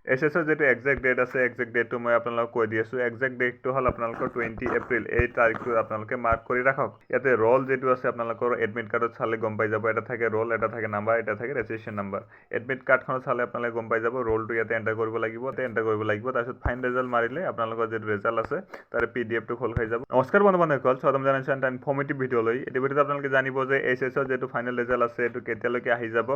এছএছৰ যেটো exact date আছে exact ডেটটো মই আপোনালোকক কৈ দি আছো এক্সাক্ট ডেটটো হল আপোনালোকৰ 20 এপ্ৰিল এই তাৰিখটো আপোনালোকে মাৰ্ক কৰি ৰাখক ইয়াতে ৰোল যেটো আছে আপোনালোকৰ এডমিট কাৰ্ডত চালে গম পাই যাব এটা থাকে ৰোল এটা থাকে নাম্বাৰ এটা থাকে ৰেজিষ্ট্ৰেচন নাম্বাৰ এডমিট কাৰ্ডখন চালে আপোনালোকে গম পাই যাব ৰোলটো ইয়াতে এন্টাৰ কৰিব লাগিব তাৰপিছত ফাইন ৰিজাল্ট মাৰিলে আপোনালোকৰ যেটো ৰিজাল্ট আছে তাৰ পিডিএফটো খোল খাই যাব নমস্কাৰ বন্ধুসকল স্বাগতম জনাইছো এটা ইনফৰ্মেটিভ ভিডিঅ'লৈ এই ভিডিঅ'ত আপোনালোকে জানিব যে এছএছৰ যেটো ফাইনেল ৰিজাল্ট আছে এটো কেতিয়ালৈকে আহি যাব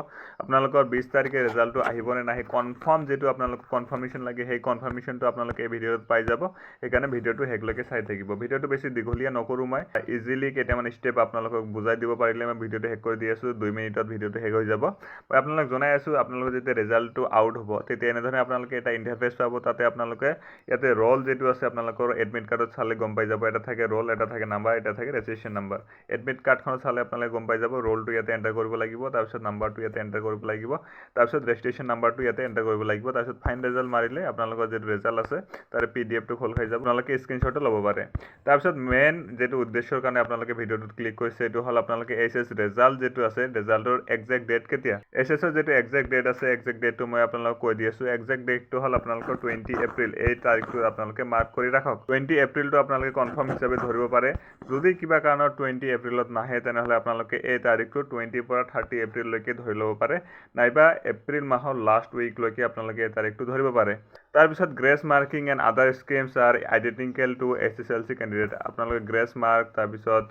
আপোনালোকৰ 20 তাৰিখে ৰিজাল্টটো আহিবনে নাহি কনফাৰ্ম যেটো আপোনালোকক কনফাৰ্মেশন লাগে সেই কনফাৰ্মেশনটো আপোনালোকে এই ভিডিঅ'ত পাই যাব সেইকাৰণে ভিডিঅ'টো হেকলৈকে চাই থাকিব ভিডিঅ'টো বেছি দীঘলীয়া নকৰো মই ইজিলি কেইটামান ষ্টেপ আপোনালোকক বুজাই দিব পাৰিলে মই ভিডিঅ'টো হেক কৰি দি আছো 2 মিনিটত ভিডিঅ'টো হেক হৈ যাব মই আপোনালোকক জনাই আছো আপোনালোকৰ যেতিয়া ৰিজাল্টটো আউট হ'ব তেতিয়া এনেধৰণে আপোনালোকে এটা ইন্টাৰফেস পাব তাতে আপোনালোকে ইয়াতে ৰোল যেটো আছে আপোনালোকৰ এডমিট কাৰ্ডত চালে গম পাই যাব এটা থাকে ৰোল এটা থাকে নাম্বাৰ এটা থাকে ৰেজিষ্ট্ৰেচন নাম্বাৰ এডমিট কাৰ্ডখন চালে আপোনালোকে গম পাই যাব ৰোলটো ইয়াতে এন্টাৰ কৰিব লাগিব তাৰপিছত নাম্বাৰটো ইয়াতে এন্টাৰ কৰিব লাগিব তাৰপিছত ৰেজিষ্ট্ৰেচন নাম্বাৰটো ইয়াতে এন্টাৰ কৰিব লাগিব তাৰপিছত ফাইন ৰিজাল্ট মাৰিলে আপোনালোকৰ যেটো ৰিজাল্ট আছে তাৰ পিডিএফটো খোল খাই যাব আপোনালোকে স্ক্ৰিনশ্বটটো ল'ব পাৰে তাৰপিছত মেইন যেটো উদ্দেশ্যৰ কাৰণে আপোনালোকে ভিডিঅ'টোত ক্লিক কৰিছে এটো হল আপোনালোকে এছএছ ৰিজাল্ট যেটো আছে ৰিজাল্টৰ এক্সাক্ট ডেট কেতিয়া এছএছৰ যেটো এক্সাক্ট ডেট আছে এক্সাক্ট ডেটটো মই আপোনালোকক কৈ দি আছো এক্সাক্ট ডেটটো হল আপোনালোকৰ 20 এপ্ৰিল এই তাৰিখটো আপোনালোকে মাৰ্ক কৰি ৰাখক 20 এপ্ৰিলটো আপোনালোকে কনফাৰ্ম হিচাপে ধৰিব পাৰে যদি কিবা কাৰণত 20 এপ্ৰিলত নাহে তেনেহলে আপোনালোকে এই তাৰিখটো 20 পৰা 30 এপ্ৰিল লৈকে ধৰি ল'ব পাৰে নাইবা এপ্ৰিল মাহৰ লাষ্ট উইক লৈকে আপোনালোকে এই তাৰিখটো ধৰিব পাৰে তাৰপিছত grace marking and other schemes are identical to SSLC candidate আপোনালোকে গ্ৰেছ মাৰ্ক তাৰপিছত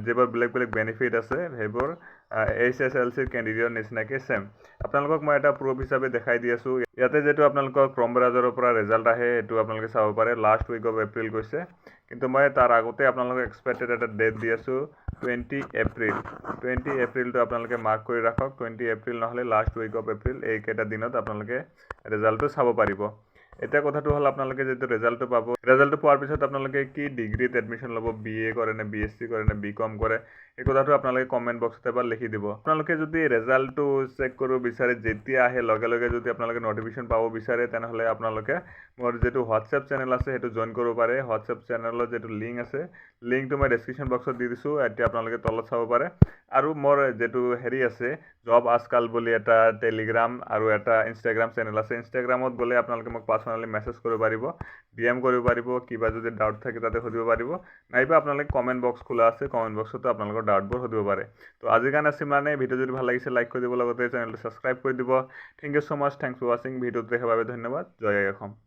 যেবোৰ বেলেগ বেনিফিট আছে সেইবোৰ এছএছএলসি কেণ্ডিডেটৰ নিচিনাকে সেম আপোনালোকক মই এটা প্ৰুফ হিচাপে দেখাই দি আছো ইয়াতে যেটো আপোনালোকৰ ক্ৰম ব্ৰাউজাৰৰ পৰা ৰিজাল্ট আহে এটো আপোনালোকে চাব পাৰে লাষ্ট উইক অফ এপ্ৰিল গৈছে কিন্তু মই তাৰ আগতে আপোনালোকক এক্সপেক্টেড এটা ডেট দি আছো 20 এপ্ৰিলটো আপোনালোকে মাৰ্ক কৰি ৰাখক 20 এপ্ৰিল নহলে লাষ্ট উইক অফ এপ্ৰিল এই কেটা দিনত আপোনালোকে ৰিজাল্টটো চাব পাৰিব এটা কথাটো হল আপোনালোকে যেটো ৰিজাল্টটো পাব ৰিজাল্টটো পোৱাৰ পিছত আপোনালোকে কি ডিগ্ৰীত এডমিশন ল'ব বিএ কৰে নে বিএসসি কৰে নে বিকম কৰে এই কথাটো আপোনালোকে কমেন্ট বক্সত এবাৰ লিখি দিব আপোনালোকে যদি ৰিজাল্টটো চেক কৰিব বিচাৰে যেতিয়া আহে লগে লগে যদি আপোনালোকে নটিফিকেশন পাব বিচাৰে তেনেহলে আপোনালোকে মোৰ যেটো WhatsApp চেনেল আছে হেতু জয়েন কৰিব পাৰে WhatsApp চেনেলৰ যেটো লিংক আছে লিংকটো মই ডেসক্ৰিপচন বক্সত দি দিছো এতিয়া আপোনালোকে তলত চাব পাৰে আৰু মোৰ যেটো হেৰি আছে জব আজকাল বুলি এটা টেলিগ্ৰাম আৰু এটা ইনষ্টাগ্ৰাম চেনেল আছে ইনষ্টাগ্ৰামত গলে আপোনালোকে মোক পাৰ্সোনালি মেসেজ কৰিব পাৰিব ডিএম কৰিব পাৰিব কিবা যদি ডাউট থাকে তাতে সুধিব পাৰিব নাইবা আপোনালোকে কমেন্ট বক্স খোলা আছে কমেন্ট বক্সত আপোনালোকৰ ডাউটবোৰ সুধিব পাৰে তো আজি কাৰণে সিমানে ভিডিও যদি ভাল লাগিছে লাইক কৰি দিব লগতে চেনেলটো সাবস্ক্ৰাইব কৰি দিব thank you so much thanks for watching ভিডিওটো দেখাৰ বাবে ধন্যবাদ জয় অসম